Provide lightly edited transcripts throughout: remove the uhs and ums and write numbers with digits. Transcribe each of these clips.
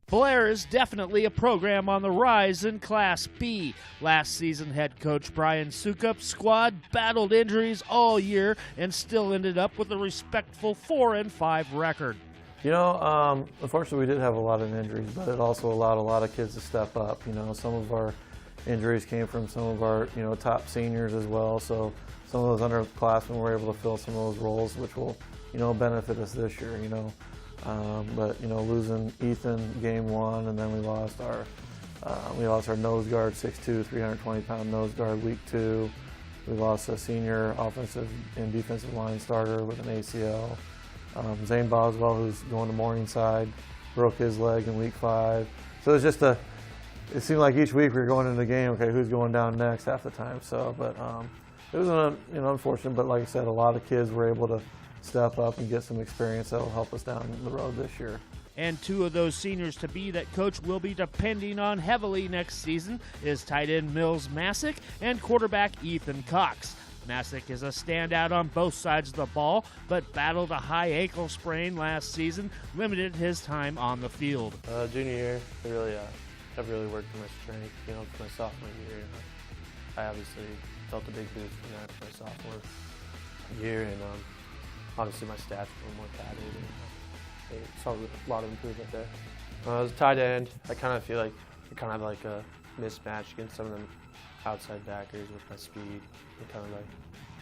Blair is definitely a program on the rise in Class B. Last season, head coach Brian Sukup's squad battled injuries all year and still ended up with a respectful 4-5 record. You know, unfortunately we did have a lot of injuries, but it also allowed a lot of kids to step up. You know, some of our injuries came from some of our, top seniors as well, so some of those underclassmen were able to fill some of those roles, which will, benefit us this year, But losing Ethan game one, and then we lost our nose guard, 6'2", 320-pound nose guard week 2. We lost a senior offensive and defensive line starter with an ACL. Zane Boswell, who's going to Morningside, broke his leg in week 5. So it seemed like each week we were going into the game, okay, who's going down next half the time. So, but it was unfortunate, but like I said, a lot of kids were able to step up and get some experience that will help us down the road this year. And 2 of those seniors to be that coach will be depending on heavily next season is tight end Mills Macek and quarterback Ethan Cox. Macek is a standout on both sides of the ball, but battled a high ankle sprain last season, limited his time on the field. Junior year, I've really worked on my strength, for my sophomore year. I obviously felt a big boost from that for my sophomore year, and obviously my stats were more padded, and I saw a lot of improvement there. As a tight end, I kind of feel like I kind of have like a mismatch against some of the outside backers with my speed and kind of like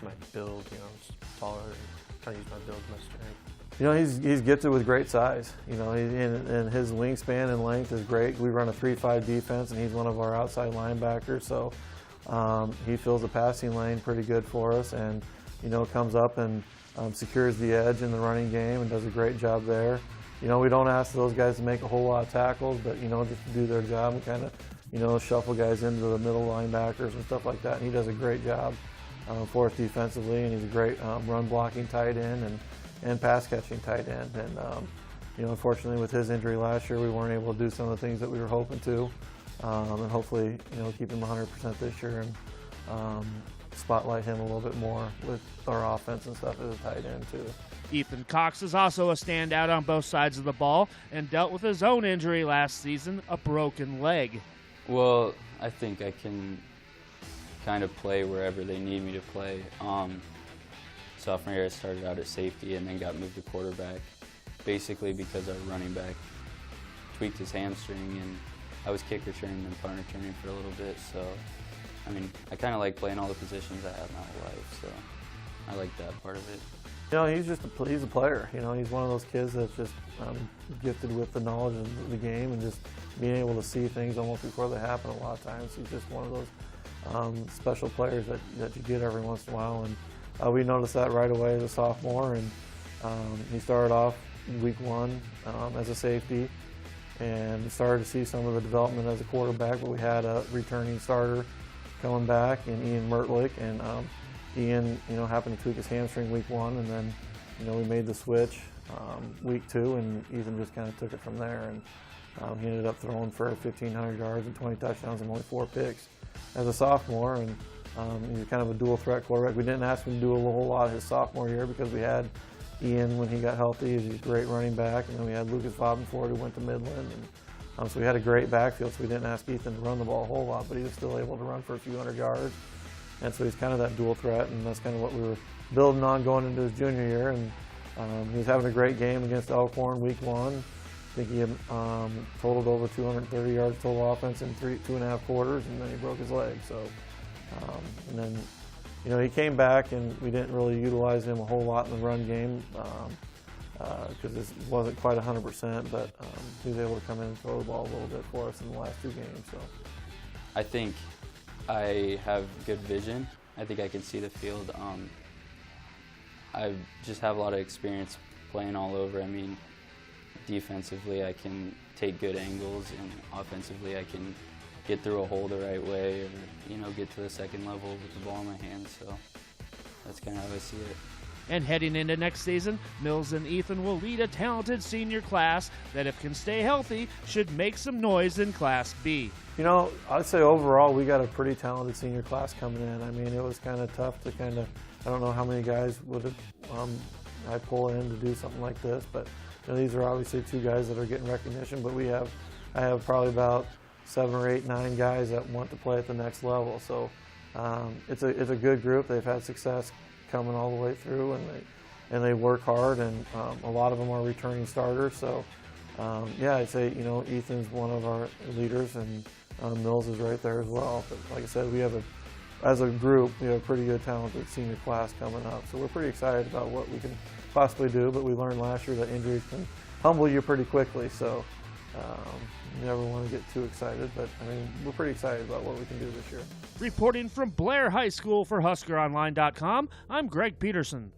my build, just taller, and kind of use my build as my strength. He's gifted with great size. And his wingspan and length is great. We run a 3-5 defense, and he's one of our outside linebackers, so he fills the passing lane pretty good for us, and comes up and secures the edge in the running game and does a great job there. We don't ask those guys to make a whole lot of tackles, but just to do their job and kind of shuffle guys into the middle linebackers and stuff like that. And he does a great job for us defensively, and he's a great run blocking tight end and pass catching tight end. And unfortunately with his injury last year, we weren't able to do some of the things that we were hoping to, and hopefully keep him 100% this year and spotlight him a little bit more with our offense and stuff as a tight end too. Ethan Cox is also a standout on both sides of the ball and dealt with his own injury last season, a broken leg. Well, I think I can kind of play wherever they need me to play. Sophomore year I started out at safety and then got moved to quarterback, basically because our running back tweaked his hamstring, and I was kick returning and punt returning for a little bit, so I kind of like playing all the positions I have my whole life, so I like that part of it. He's a player. He's one of those kids that's just gifted with the knowledge of the game and just being able to see things almost before they happen a lot of times. He's just one of those special players that you get every once in a while, and we noticed that right away as a sophomore, and he started off in week 1 as a safety and started to see some of the development as a quarterback, but we had a returning starter coming back in Ian Mertlick, and Ian, happened to tweak his hamstring week 1, and then, we made the switch week 2, and Ethan just kind of took it from there, and he ended up throwing for 1,500 yards and 20 touchdowns and only 4 picks as a sophomore, and he's kind of a dual threat quarterback. We didn't ask him to do a whole lot his sophomore year because we had Ian when he got healthy. He's a great running back, and then we had Lucas Vabenford who went to Midland, and so we had a great backfield, so we didn't ask Ethan to run the ball a whole lot, but he was still able to run for a few hundred yards. And so he's kind of that dual threat, and that's kind of what we were building on going into his junior year. And he was having a great game against Elkhorn week 1. I think he had totaled over 230 yards total offense in 2.5 quarters, and then he broke his leg. So, and then, he came back, and we didn't really utilize him a whole lot in the run game because it wasn't quite 100%, but he was able to come in and throw the ball a little bit for us in the last 2 games. So, I think I have good vision. I think I can see the field. I just have a lot of experience playing all over. Defensively I can take good angles, and offensively I can get through a hole the right way, or get to the second level with the ball in my hands. So that's kind of how I see it. And heading into next season, Mills and Ethan will lead a talented senior class that, if can stay healthy, should make some noise in Class B. I'd say overall we got a pretty talented senior class coming in. It was kind of tough to I don't know how many guys would have I pull in to do something like this, but these are obviously 2 guys that are getting recognition, but we have I have probably about 7 or 8, 9 guys that want to play at the next level. So it's a good group. They've had success coming all the way through, and they work hard, and a lot of them are returning starters. So yeah, I'd say, you know, Ethan's one of our leaders, and Mills is right there as well. But like I said, as a group, we have a pretty good talented senior class coming up. So we're pretty excited about what we can possibly do, but we learned last year that injuries can humble you pretty quickly. So you never want to get too excited, but I mean, we're pretty excited about what we can do this year. Reporting from Blair High School for HuskerOnline.com, I'm Greg Peterson.